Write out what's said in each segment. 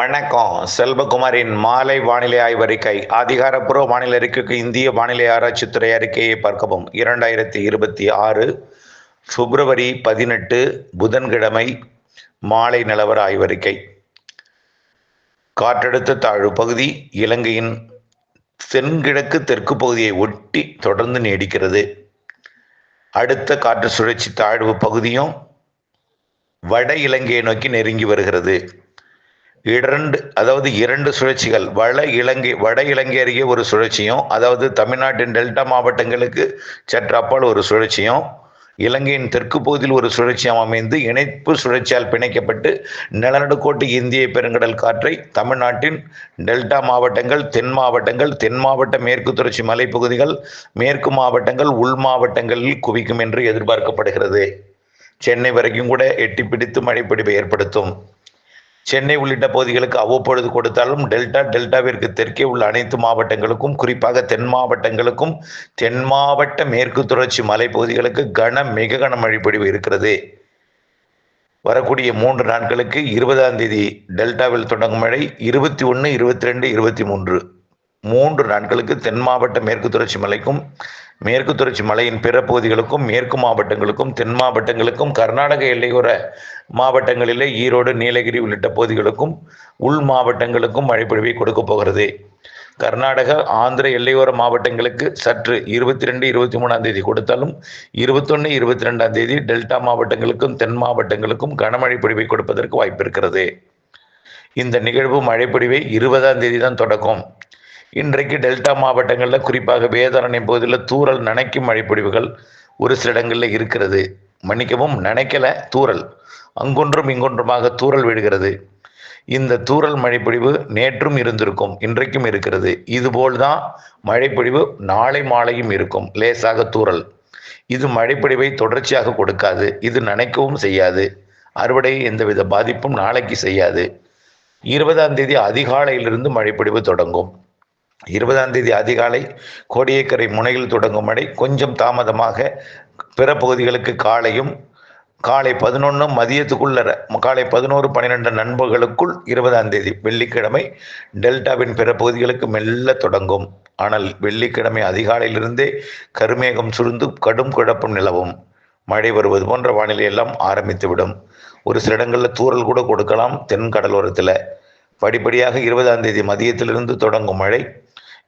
வணக்கம். செல்வகுமாரின் மாலை வானிலை ஆய்வறிக்கை. அதிகாரப்பூர்வ வானிலை அறிக்கைக்கு இந்திய வானிலை ஆராய்ச்சித்துறை அறிக்கையை பார்க்கவும். 2026 பிப்ரவரி 18 புதன்கிழமை மாலை நிலவர ஆய்வறிக்கை. காற்றழுத்த தாழ்வு பகுதி இலங்கையின் தென்கிழக்கு தெற்கு பகுதியை ஒட்டி தொடர்ந்து நீடிக்கிறது. அடுத்த காற்று சுழற்சி தாழ்வு பகுதியும் வட இலங்கையை நோக்கி நெருங்கி வருகிறது. இரண்டு சுழற்சிகள் வட இலங்கை அருகே ஒரு சுழற்சியும், அதாவது தமிழ்நாட்டின் டெல்டா மாவட்டங்களுக்கு சற்று அப்பால் ஒரு சுழற்சியும், இலங்கையின் தெற்கு பகுதியில் ஒரு சுழற்சியும் அமைந்து இணைப்பு சுழற்சியால் பிணைக்கப்பட்டு நிலநடுக்கோட்டு இந்திய பெருங்கடல் காற்றை தமிழ்நாட்டின் டெல்டா மாவட்டங்கள், தென் மாவட்ட மேற்கு தொடர்ச்சி மலைப்பகுதிகள், மேற்கு மாவட்டங்கள், உள் மாவட்டங்களில் குவிக்கும் என்று எதிர்பார்க்கப்படுகிறது. சென்னை வரைக்கும் கூட எட்டி பிடித்து மழைப்பொழிவை ஏற்படுத்தும். சென்னை உள்ளிட்ட பகுதிகளுக்கு அவ்வப்பொழுது கொடுத்தாலும் டெல்டாவிற்கு தெற்கே உள்ள அனைத்து மாவட்டங்களுக்கும், குறிப்பாக தென் மாவட்டங்களுக்கும், தென் மாவட்ட மேற்கு தொடர்ச்சி மலைப்பகுதிகளுக்கு மிக கன மழைப்பொழிவு இருக்கிறது. வரக்கூடிய 3 நாட்களுக்கு 20ஆம் தேதி டெல்டாவில் தொடங்கும் மழை, 21, 22, 23 3 நாட்களுக்கு தென் மாவட்ட மேற்கு தொடர்ச்சி மலைக்கும், மேற்கு தொடர்ச்சி மலையின் பிற பகுதிகளுக்கும், மேற்கு மாவட்டங்களுக்கும், தென் மாவட்டங்களுக்கும், கர்நாடக எல்லையோர மாவட்டங்களிலே ஈரோடு, நீலகிரி உள்ளிட்ட பகுதிகளுக்கும், உள் மாவட்டங்களுக்கும் மழைப்பொழிவை கொடுக்க போகிறது. கர்நாடக, ஆந்திர எல்லையோர மாவட்டங்களுக்கு சற்று 22, 23ஆம் தேதி கொடுத்தாலும் 21, 22ஆம் தேதி டெல்டா மாவட்டங்களுக்கும், தென் மாவட்டங்களுக்கும் கனமழை பொழிவை கொடுப்பதற்கு வாய்ப்பு இருக்கிறது. இந்த நிகழ்வு மழைப்பொழிவை 20ஆம் தேதி தான் தொடக்கும். இன்றைக்கு டெல்டா மாவட்டங்களில், குறிப்பாக வேதாரண்யம் பகுதியில் தூறல் நனைக்கும் மழைப்பொழிவுகள் ஒரு சில இடங்களில் இருக்கிறது. மன்னிக்கவும், நனைக்கல, தூறல், அங்கொன்றும் இங்கொன்றுமாக தூறல் விழுகிறது. இந்த தூறல் மழைப்பொழிவு நேற்றும் இருந்திருக்கும், இன்றைக்கும் இருக்கிறது. இதுபோல் தான் மழைப்பொழிவு நாளை மாலையும் இருக்கும். லேசாக தூறல். இது மழைப்பொழிவை தொடர்ச்சியாக கொடுக்காது. இது நனைக்கவும் செய்யாது. அறுவடை எந்தவித பாதிப்பும் நாளைக்கு செய்யாது. 20ஆம் தேதி அதிகாலையிலிருந்து மழைப்பொழிவு தொடங்கும். 20ஆம் தேதி அதிகாலை கோடியக்கரை முனையில் தொடங்கும் மழை கொஞ்சம் தாமதமாக பிற பகுதிகளுக்கு காலையும், காலை 11 மதியத்துக்குள்ள, காலை 11, 12 நண்பர்களுக்குள் 20ஆம் தேதி வெள்ளிக்கிழமை டெல்டாவின் பிற பகுதிகளுக்கு மெல்ல தொடங்கும். ஆனால் வெள்ளிக்கிழமை அதிகாலையிலிருந்தே கருமேகம் சுருந்து கடும் குழப்பம் நிலவும். மழை வருவது போன்ற வானிலை எல்லாம் ஆரம்பித்துவிடும். ஒரு சில இடங்களில் தூறல் கூட கொடுக்கலாம். தென் கடலோரத்தில் படிப்படியாக 20ஆம் தேதி மதியத்திலிருந்து தொடங்கும் மழை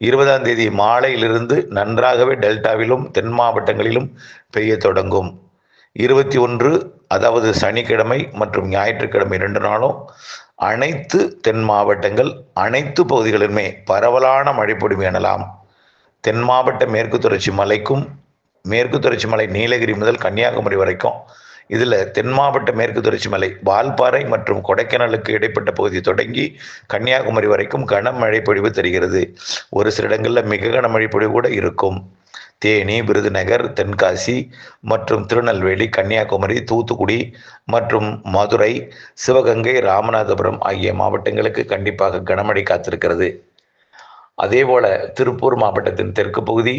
20ஆம் தேதி மாலையிலிருந்து நன்றாகவே டெல்டாவிலும் தென் மாவட்டங்களிலும் பெய்ய தொடங்கும். 21, அதாவது சனிக்கிழமை மற்றும் ஞாயிற்றுக்கிழமை 2 நாளும் அனைத்து தென் மாவட்டங்கள், அனைத்து பகுதிகளிலுமே பரவலான மழைப்பொழிவு எனலாம். தென் மாவட்ட மேற்கு தொடர்ச்சி மலைக்கும், மேற்கு தொடர்ச்சி மலை நீலகிரி முதல் கன்னியாகுமரி வரைக்கும், இதில் தென் மாவட்ட மேற்கு தொடர்ச்சி மலை வால்பாறை மற்றும் கொடைக்கானலுக்கு இடைப்பட்ட பகுதி தொடங்கி கன்னியாகுமரி வரைக்கும் கனமழை பொழிவு தருகிறது. ஒரு சில இடங்களில் மிக கனமழை பொழிவு கூட இருக்கும். தேனி, விருதுநகர், தென்காசி மற்றும் திருநெல்வேலி, கன்னியாகுமரி, தூத்துக்குடி மற்றும் மதுரை, சிவகங்கை, ராமநாதபுரம் ஆகிய மாவட்டங்களுக்கு கண்டிப்பாக கனமழை காத்திருக்கிறது. அதேபோல திருப்பூர் மாவட்டத்தின் தெற்கு பகுதி,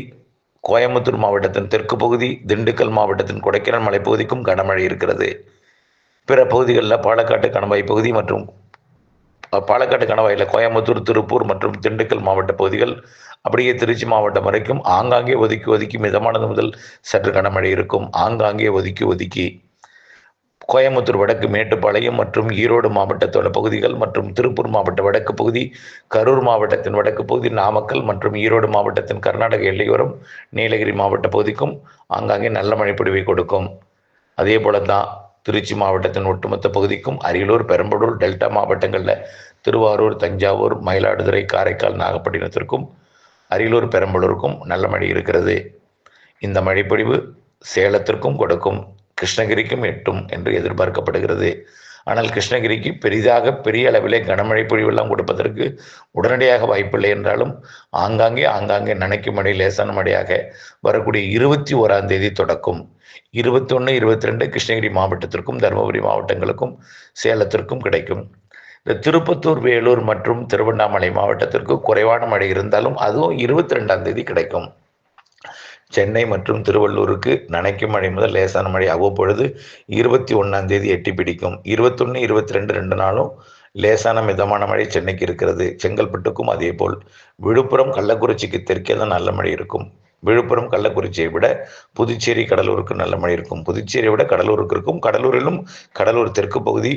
கோயம்புத்தூர் மாவட்டத்தின் தெற்கு பகுதி, திண்டுக்கல் மாவட்டத்தின் கொடைக்கானல் மலைப்பகுதிக்கும் கனமழை இருக்கிறது. பிற பகுதிகளில் பாலக்காட்டு கணவாய் பகுதி மற்றும் பாலக்காட்டு கணவாயில் கோயம்புத்தூர், திருப்பூர் மற்றும் திண்டுக்கல் மாவட்ட பகுதிகள், அப்படியே திருச்சி மாவட்டம் வரைக்கும் ஆங்காங்கே ஒதுக்கி மிதமானது முதல் சற்று கனமழை இருக்கும். ஆங்காங்கே ஒதுக்கி கோயம்புத்தூர் வடக்கு மேட்டுப்பாளையம் மற்றும் ஈரோடு மாவட்டத்தோட பகுதிகள் மற்றும் திருப்பூர் மாவட்ட வடக்கு பகுதி, கரூர் மாவட்டத்தின் வடக்கு பகுதி, நாமக்கல் மற்றும் ஈரோடு மாவட்டத்தின் கர்நாடக எல்லையோரம், நீலகிரி மாவட்ட பகுதிக்கும் ஆங்காங்கே நல்ல மழைப்பொழிவை கொடுக்கும். அதே போல தான் திருச்சி மாவட்டத்தின் ஒட்டுமொத்த பகுதிக்கும், அரியலூர், பெரம்பலூர், டெல்டா மாவட்டங்களில் திருவாரூர், தஞ்சாவூர், மயிலாடுதுறை, காரைக்கால், நாகப்பட்டினத்திற்கும், அரியலூர், பெரம்பலூருக்கும் நல்ல மழை இருக்கிறது. இந்த மழைப்பொழிவு சேலத்திற்கும் கொடுக்கும், கிருஷ்ணகிரிக்கும் எட்டும் என்று எதிர்பார்க்கப்படுகிறது. ஆனால் கிருஷ்ணகிரிக்கு பெரிய அளவிலே கனமழை பொழிவெல்லாம் கொடுப்பதற்கு உடனடியாக வாய்ப்பில்லை என்றாலும் ஆங்காங்கே நனைக்கும் மழை லேசான மழையாக வரக்கூடிய 21ஆம் தேதி தொடக்கும். 21, 22 கிருஷ்ணகிரி மாவட்டத்திற்கும், தருமபுரி மாவட்டங்களுக்கும், சேலத்திற்கும் கிடைக்கும். இந்த திருப்பத்தூர், வேலூர் மற்றும் திருவண்ணாமலை மாவட்டத்திற்கு குறைவான மழை இருந்தாலும் அதுவும் 22ஆம் தேதி கிடைக்கும். சென்னை மற்றும் திருவள்ளூருக்கு நனைக்கும் மழை முதல் லேசான மழை அவ்வப்பொழுது 21ஆம் தேதி எட்டி பிடிக்கும். 21, 22 2 நாளும் லேசான மிதமான மழை சென்னைக்கு இருக்கிறது. செங்கல்பட்டுக்கும் அதே போல். விழுப்புரம் கள்ளக்குறிச்சிக்கு தெற்கே தான் நல்ல மழை இருக்கும். விழுப்புரம் கள்ளக்குறிச்சியை விட புதுச்சேரி கடலூருக்கு நல்ல மழை இருக்கும். புதுச்சேரியை விட கடலூருக்கு இருக்கும். கடலூரிலும் கடலூர் தெற்கு பகுதி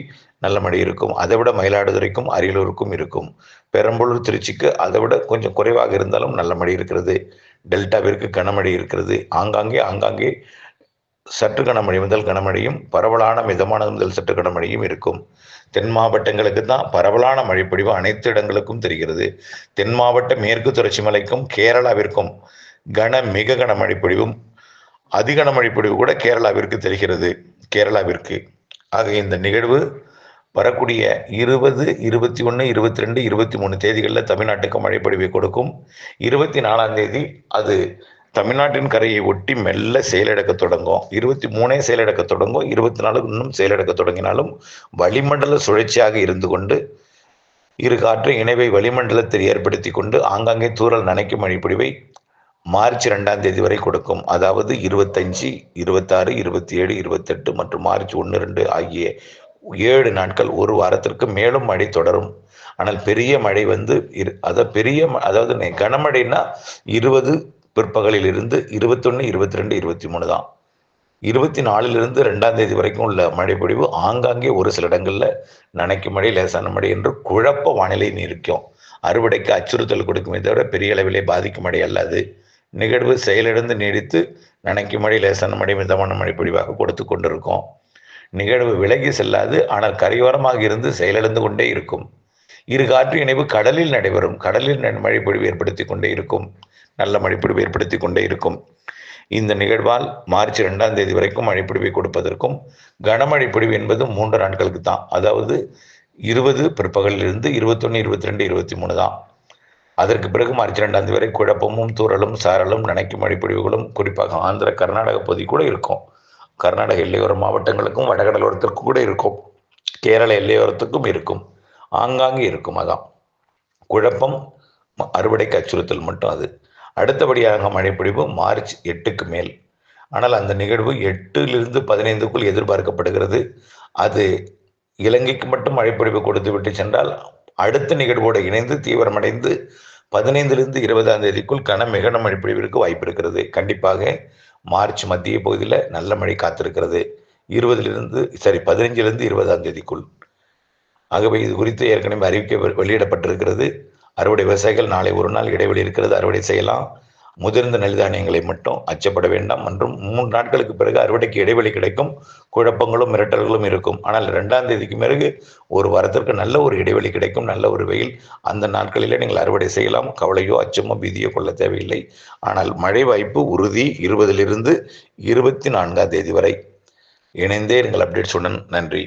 நல்ல மழை இருக்கும். அதை விட மயிலாடுதுறைக்கும் அரியலூருக்கும் இருக்கும். பெரம்பலூர் திருச்சிக்கு அதை விட கொஞ்சம் குறைவாக இருந்தாலும் நல்ல மழை இருக்கிறது. டெல்டாவிற்கு கனமழை இருக்கிறது. ஆங்காங்கே சற்று கனமழை முதல் கனமழையும் பரவலான மிதமான முதல் சற்று கனமழையும் இருக்கும். தென் மாவட்டங்களுக்கு தான் பரவலான மழைப்பொழிவு அனைத்து இடங்களுக்கும் தெரிகிறது. தென் மாவட்ட மேற்கு தொடர்ச்சி மலைக்கும் கேரளாவிற்கும் மிக கனமழை பொழிவும் அதிக மழை பொழிவு கூட கேரளாவிற்கு தெரிகிறது. கேரளாவிற்கு ஆக இந்த நிகழ்வு வரக்கூடிய 20, 21, 22, 23 தேதிகளில் தமிழ்நாட்டுக்கு மழைப்பொழிவை கொடுக்கும். 24ஆம் தேதி அது தமிழ்நாட்டின் கரையை ஒட்டி மெல்ல செயலிழக்க தொடங்கும். 23 செயலிழக்க தொடங்கும். 24 இன்னும் செயலிழக்க தொடங்கினாலும் வளிமண்டல சுழற்சியாக இருந்து கொண்டு இரு காற்று இணைவை வளிமண்டலத்தில் ஏற்படுத்தி கொண்டு ஆங்காங்கே தூறல் நனைக்கும் மழைப்பொழிவை மார்ச் 2ஆம் தேதி வரை கொடுக்கும். அதாவது 25, 26, 27, 28 மற்றும் மார்ச் 1, 2 ஆகிய 7 நாட்கள், ஒரு வாரத்திற்கு மேலும் மழை தொடரும். ஆனால் பெரிய மழை அதாவது கனமழைனா 20 பிற்பகலில் இருந்து 21, 22, 23 தான். 24லிருந்து 2ஆம் தேதி வரைக்கும் உள்ள மழை பொழிவு ஆங்காங்கே ஒரு சில இடங்களில் நனைக்கும் மழை, லேசான மழை என்று குழப்ப வானிலை நீடிக்கும். அறுவடைக்கு அச்சுறுத்தல் கொடுக்குமே தவிர பெரிய அளவிலே பாதிக்கும் மழை அல்லது நிகழ்வு செயலிழந்து நீடித்து நனைக்கும் மழை, லேசான மழை, மிதமான மழை பொழிவாக கொடுத்து கொண்டிருக்கும். நிகழ்வு விலகி செல்லாது, ஆனால் கரையோரமாக இருந்து செயலிழந்து கொண்டே இருக்கும். இரு காற்று இணைவு கடலில் நடைபெறும். கடலில் மழைப்பொழிவு ஏற்படுத்தி கொண்டே இருக்கும். நல்ல மழைப்பொழிவு ஏற்படுத்தி கொண்டே இருக்கும். இந்த நிகழ்வால் மார்ச் 2ஆம் தேதி வரைக்கும் மழைப்பொழிவை கொடுப்பதற்கும் கனமழை பொழிவு என்பது 3 நாட்களுக்கு தான். அதாவது 20 பிற்பகலிலிருந்து 21, 22, 23 தான். அதற்கு பிறகு மார்ச் 2ஆம் தேதி வரை குழப்பமும் தூறலும் சாரலும் நனைக்கும் மழைப்பொழிவுகளும் குறிப்பாக ஆந்திர கர்நாடக பகுதி கூட இருக்கும். கர்நாடக எல்லையோர மாவட்டங்களுக்கும் வடகடலோரத்திற்கும் கூட இருக்கும். கேரள எல்லையோரத்துக்கும் இருக்கும். ஆங்காங்கே இருக்கும். அதான் குழப்பம், அறுவடைக்கு அச்சுறுத்தல் மட்டும். அது அடுத்தபடியாக மழைப்பொழிவு மார்ச் 8க்கு மேல். ஆனால் அந்த நிகழ்வு 8லிருந்து 15க்குள் எதிர்பார்க்கப்படுகிறது. அது இலங்கைக்கு மட்டும் மழைப்பொழிவு கொடுத்து விட்டு சென்றால் அடுத்த நிகழ்வோடு இணைந்து தீவிரமடைந்து 15லிருந்து 20ஆம் தேதிக்குள் மிக மழைப்பொழிவிற்கு வாய்ப்பு இருக்கிறது. கண்டிப்பாக மார்ச் மத்திய பகுதியில் நல்ல மழை காத்திருக்கிறது. 15லிருந்து 20ஆம் தேதிக்குள். ஆகவே இது குறித்து ஏற்கனவே அறிவிக்கை வெளியிடப்பட்டிருக்கிறது. அறுவடை விவசாயிகள் நாளை ஒரு நாள் இடைவெளி இருக்கிறது, அறுவடை செய்யலாம். முதிர்ந்த நெல்தானியங்களை மட்டும் அச்சப்பட வேண்டாம். மற்றும் 3 நாட்களுக்கு பிறகு அறுவடைக்கு இடைவெளி கிடைக்கும். குழப்பங்களும் மிரட்டல்களும் இருக்கும். ஆனால் 2ஆம் தேதிக்கு பிறகு ஒரு வாரத்திற்கு நல்ல ஒரு இடைவெளி கிடைக்கும், நல்ல ஒரு வெயில். அந்த நாட்களிலே நீங்கள் அறுவடை செய்யலாம். கவலையோ அச்சமோ பீதியோ கொள்ள தேவையில்லை. ஆனால் மழை வாய்ப்பு உறுதி. 20லிருந்து 24ஆம் தேதி வரை. இணைந்தே எங்கள் அப்டேட்ஸுடன். நன்றி.